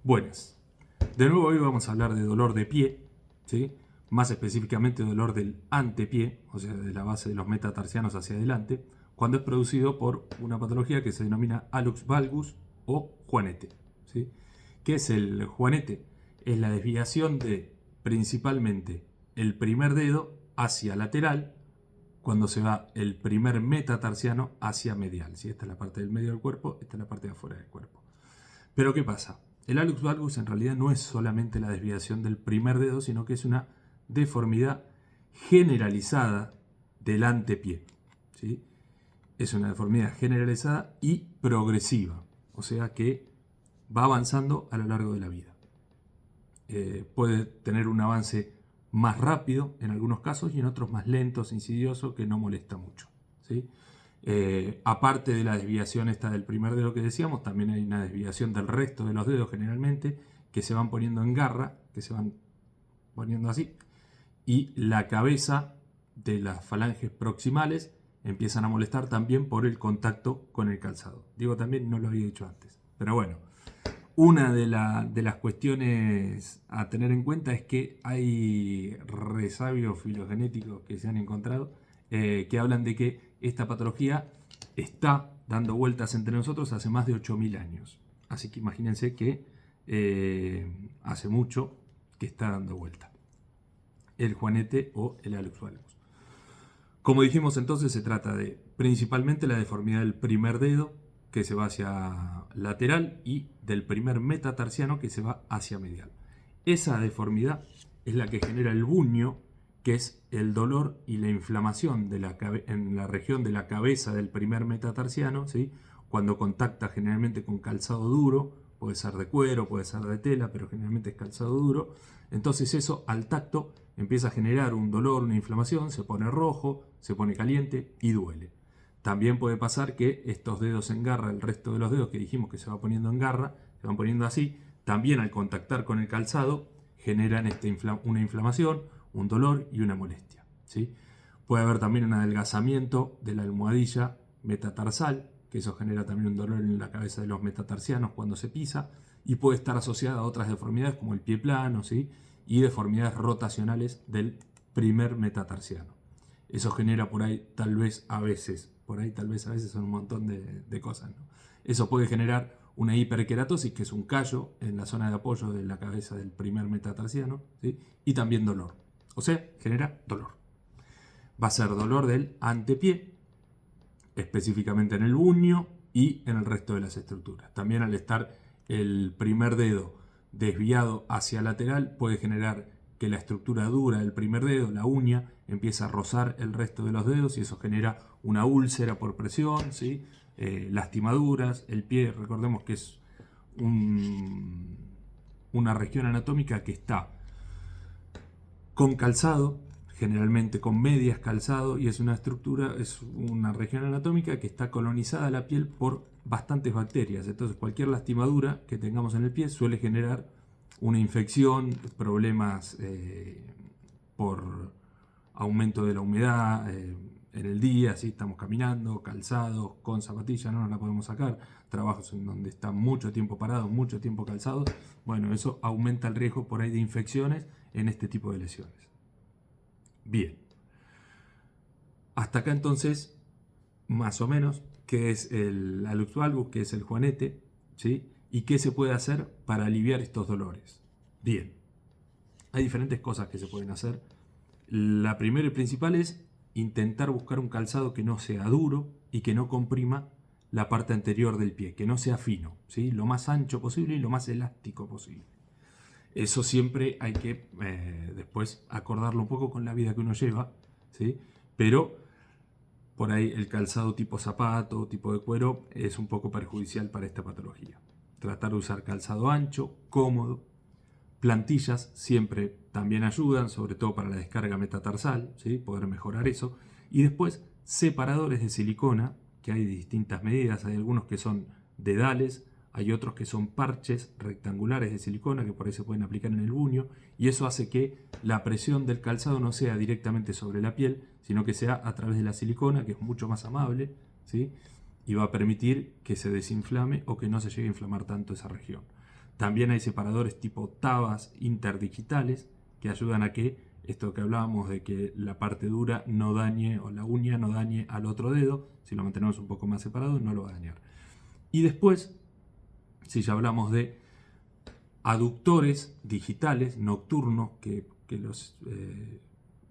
Buenas. De nuevo hoy vamos a hablar de dolor de pie, ¿sí? Más específicamente dolor del antepié, o sea, de la base de los metatarsianos hacia adelante, cuando es producido por una patología que se denomina hallux valgus o juanete, ¿sí? ¿Qué es el juanete? Es la desviación de principalmente el primer dedo hacia lateral cuando se va el primer metatarsiano hacia medial, ¿sí? Esta es la parte del medio del cuerpo, esta es la parte de afuera del cuerpo. Pero ¿qué pasa? El hallux valgus en realidad no es solamente la desviación del primer dedo, sino que es una deformidad generalizada del antepié, ¿sí? Es una deformidad generalizada y progresiva, o sea que va avanzando a lo largo de la vida. Puede tener un avance más rápido en algunos casos y en otros más lento, insidioso, que no molesta mucho, ¿sí? Aparte de la desviación esta del primer dedo que decíamos, también hay una desviación del resto de los dedos generalmente, que se van poniendo en garra, que se van poniendo así, y la cabeza de las falanges proximales empiezan a molestar también por el contacto con el calzado. Digo también, no lo había dicho antes, pero bueno. Una de las cuestiones a tener en cuenta es que hay resabios filogenéticos que se han encontrado que hablan de que esta patología está dando vueltas entre nosotros hace más de 8.000 años. Así que imagínense que hace mucho que está dando vuelta el juanete o el hallux valgus. Como dijimos entonces, se trata de principalmente la deformidad del primer dedo que se va hacia lateral y del primer metatarsiano que se va hacia medial. Esa deformidad es la que genera el buño, que es el dolor y la inflamación en la región de la cabeza del primer metatarsiano, ¿sí? Cuando contacta generalmente con calzado duro, puede ser de cuero, puede ser de tela, pero generalmente es calzado duro. Entonces eso al tacto empieza a generar un dolor, una inflamación, se pone rojo, se pone caliente y duele. También puede pasar que estos dedos en garra, el resto de los dedos que dijimos que se va poniendo en garra, se van poniendo así, también al contactar con el calzado generan una inflamación, un dolor y una molestia, ¿sí? Puede haber también un adelgazamiento de la almohadilla metatarsal, que eso genera también un dolor en la cabeza de los metatarsianos cuando se pisa, y puede estar asociada a otras deformidades como el pie plano, ¿sí? Y deformidades rotacionales del primer metatarsiano. Eso genera por ahí tal vez a veces son un montón de cosas, ¿no? Eso puede generar una hiperkeratosis, que es un callo en la zona de apoyo de la cabeza del primer metatarsiano, ¿sí? Y también dolor. O sea, genera dolor. Va a ser dolor del antepié, específicamente en el buño y en el resto de las estructuras. También al estar el primer dedo desviado hacia lateral puede generar que la estructura dura del primer dedo, la uña, empieza a rozar el resto de los dedos y eso genera una úlcera por presión, ¿sí? Lastimaduras. El pie, recordemos que es una región anatómica que está con calzado, generalmente con medias calzado, y es una región anatómica que está colonizada la piel por bastantes bacterias. Entonces cualquier lastimadura que tengamos en el pie suele generar una infección, problemas por aumento de la humedad en el día, si estamos caminando, calzados, con zapatillas, no nos la podemos sacar, trabajos en donde está mucho tiempo parado, mucho tiempo calzado, bueno, eso aumenta el riesgo por ahí de infecciones en este tipo de lesiones. Bien, hasta acá entonces, más o menos, qué es el hallux valgus, qué es el juanete, ¿sí? Y qué se puede hacer para aliviar estos dolores. Bien, hay diferentes cosas que se pueden hacer. La primera y principal es intentar buscar un calzado que no sea duro y que no comprima la parte anterior del pie, que no sea fino, ¿sí? Lo más ancho posible y lo más elástico posible. Eso siempre hay que después acordarlo un poco con la vida que uno lleva, ¿sí? Pero por ahí el calzado tipo zapato, tipo de cuero, es un poco perjudicial para esta patología. Tratar de usar calzado ancho, cómodo. Plantillas siempre también ayudan, sobre todo para la descarga metatarsal, ¿sí? Poder mejorar eso. Y después separadores de silicona, que hay de distintas medidas. Hay algunos que son dedales, hay otros que son parches rectangulares de silicona que por ahí se pueden aplicar en el buño, y eso hace que la presión del calzado no sea directamente sobre la piel, sino que sea a través de la silicona, que es mucho más amable, ¿sí? Y va a permitir que se desinflame o que no se llegue a inflamar tanto esa región. También hay separadores tipo tabas interdigitales que ayudan a que esto que hablábamos de que la parte dura no dañe, o la uña no dañe al otro dedo. Si lo mantenemos un poco más separado, no lo va a dañar. Y después, si ya hablamos de aductores digitales nocturnos, que los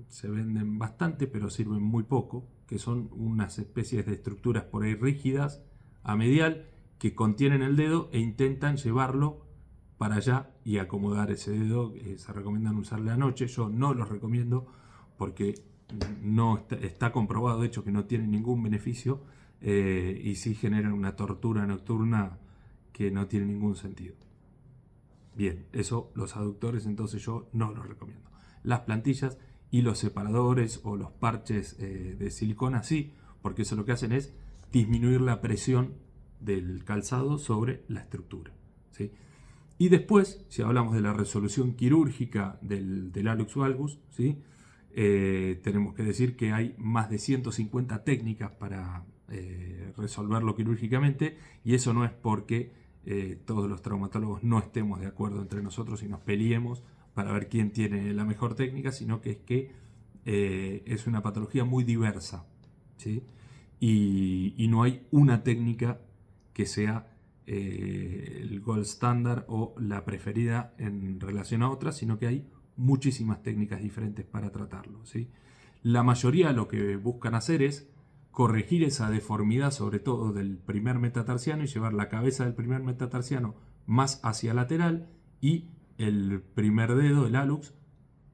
se venden bastante, pero sirven muy poco, que son unas especies de estructuras por ahí rígidas a medial que contienen el dedo e intentan llevarlo para allá y acomodar ese dedo. Se recomiendan usar la noche. Yo no los recomiendo porque no está comprobado, de hecho, que no tienen ningún beneficio, y sí generan una tortura nocturna que no tiene ningún sentido. Bien, eso, los aductores, entonces yo no los recomiendo. Las plantillas y los separadores o los parches de silicona sí, porque eso lo que hacen es disminuir la presión del calzado sobre la estructura, ¿sí? Y después, si hablamos de la resolución quirúrgica del hallux valgus, ¿sí? Tenemos que decir que hay más de 150 técnicas para resolverlo quirúrgicamente, y eso no es porque todos los traumatólogos no estemos de acuerdo entre nosotros y nos peleemos para ver quién tiene la mejor técnica, sino que es que es una patología muy diversa, ¿sí? Y no hay una técnica que sea el gold standard o la preferida en relación a otras, sino que hay muchísimas técnicas diferentes para tratarlo, ¿sí? La mayoría lo que buscan hacer es corregir esa deformidad, sobre todo del primer metatarsiano, y llevar la cabeza del primer metatarsiano más hacia lateral y el primer dedo, el hallux,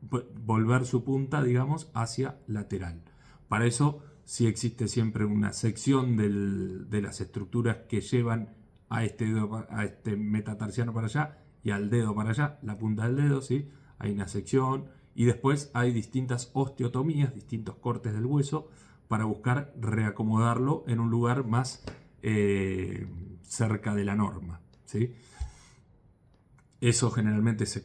volver su punta, digamos, hacia lateral. Para eso sí existe siempre una sección de las estructuras que llevan a este metatarsiano para allá y al dedo para allá, la punta del dedo, ¿sí? Hay una sección, y después hay distintas osteotomías, distintos cortes del hueso para buscar reacomodarlo en un lugar más cerca de la norma, ¿sí? Eso generalmente se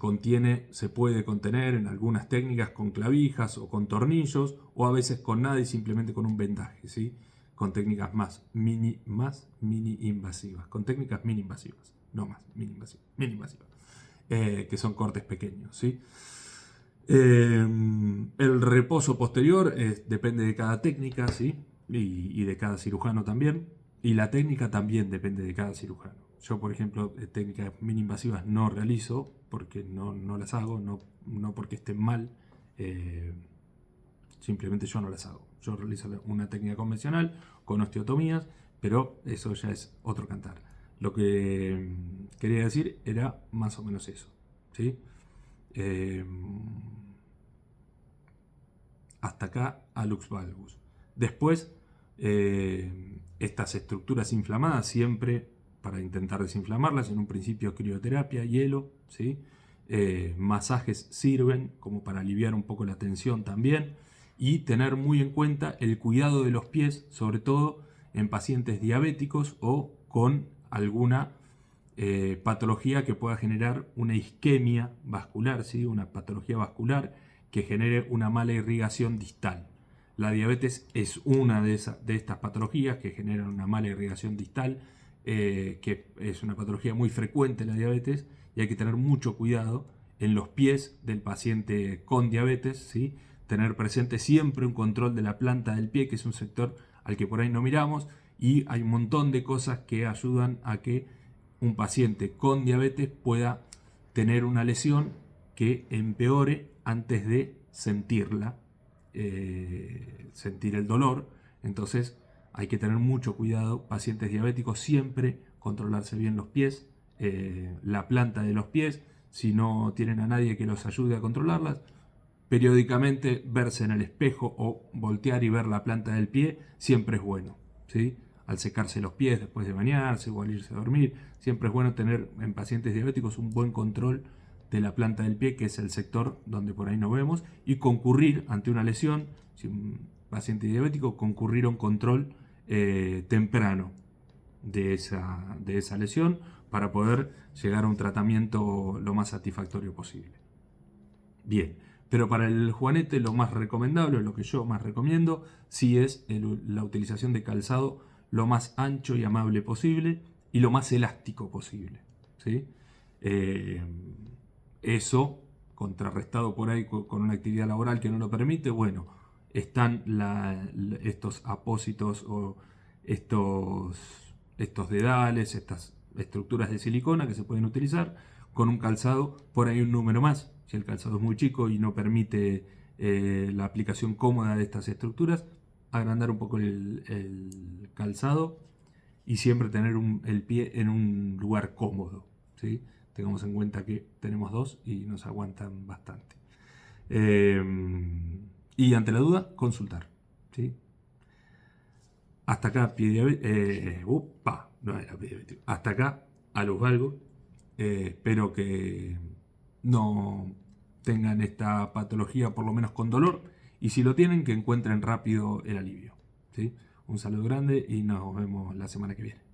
puede contener en algunas técnicas con clavijas o con tornillos, o a veces con nada y simplemente con un vendaje, ¿sí? Con técnicas más mini invasivas, con técnicas mini invasivas, no más, mini invasivas, que son cortes pequeños, ¿sí? El reposo posterior depende de cada técnica, ¿sí? Y de cada cirujano también. Y la técnica también depende de cada cirujano. Yo, por ejemplo, técnicas mini invasivas no realizo porque no las hago, no porque estén mal, simplemente yo no las hago. Yo realizo una técnica convencional con osteotomías, pero eso ya es otro cantar. Lo que quería decir era más o menos eso, ¿sí? Hasta acá hallux valgus. Después, estas estructuras inflamadas, siempre para intentar desinflamarlas, en un principio crioterapia, hielo, ¿sí? Masajes sirven como para aliviar un poco la tensión también, y tener muy en cuenta el cuidado de los pies, sobre todo en pacientes diabéticos o con alguna patología que pueda generar una isquemia vascular, ¿sí? Una patología vascular que genere una mala irrigación distal. La diabetes es una de estas patologías que generan una mala irrigación distal, que es una patología muy frecuente en la diabetes, y hay que tener mucho cuidado en los pies del paciente con diabetes, ¿sí? Tener presente siempre un control de la planta del pie, que es un sector al que por ahí no miramos, y hay un montón de cosas que ayudan a que un paciente con diabetes pueda tener una lesión que empeore antes de sentirla, sentir el dolor. Entonces hay que tener mucho cuidado. Pacientes diabéticos, siempre controlarse bien los pies, la planta de los pies. Si no tienen a nadie que los ayude a controlarlas, periódicamente verse en el espejo o voltear y ver la planta del pie siempre es bueno, ¿sí? Al secarse los pies después de bañarse o al irse a dormir, siempre es bueno tener en pacientes diabéticos un buen control de la planta del pie, que es el sector donde por ahí no vemos, y concurrir ante una lesión, si un paciente diabético, concurrir a un control temprano de esa lesión para poder llegar a un tratamiento lo más satisfactorio posible. Bien, pero para el juanete lo más recomendable, lo que yo más recomiendo, sí es la utilización de calzado lo más ancho y amable posible y lo más elástico posible, ¿sí? Eso, contrarrestado por ahí con una actividad laboral que no lo permite, bueno, están estos apósitos o estos dedales, estas estructuras de silicona que se pueden utilizar con un calzado, por ahí un número más. Si el calzado es muy chico y no permite la aplicación cómoda de estas estructuras, agrandar un poco el calzado y siempre tener el pie en un lugar cómodo, ¿sí? Tengamos en cuenta que tenemos dos y nos aguantan bastante. Y ante la duda, consultar, ¿sí? Hasta acá, pie diabético. No era pie diabético. Hasta acá, a los valgos. Espero que no tengan esta patología, por lo menos con dolor. Y si lo tienen, que encuentren rápido el alivio, ¿sí? Un saludo grande y nos vemos la semana que viene.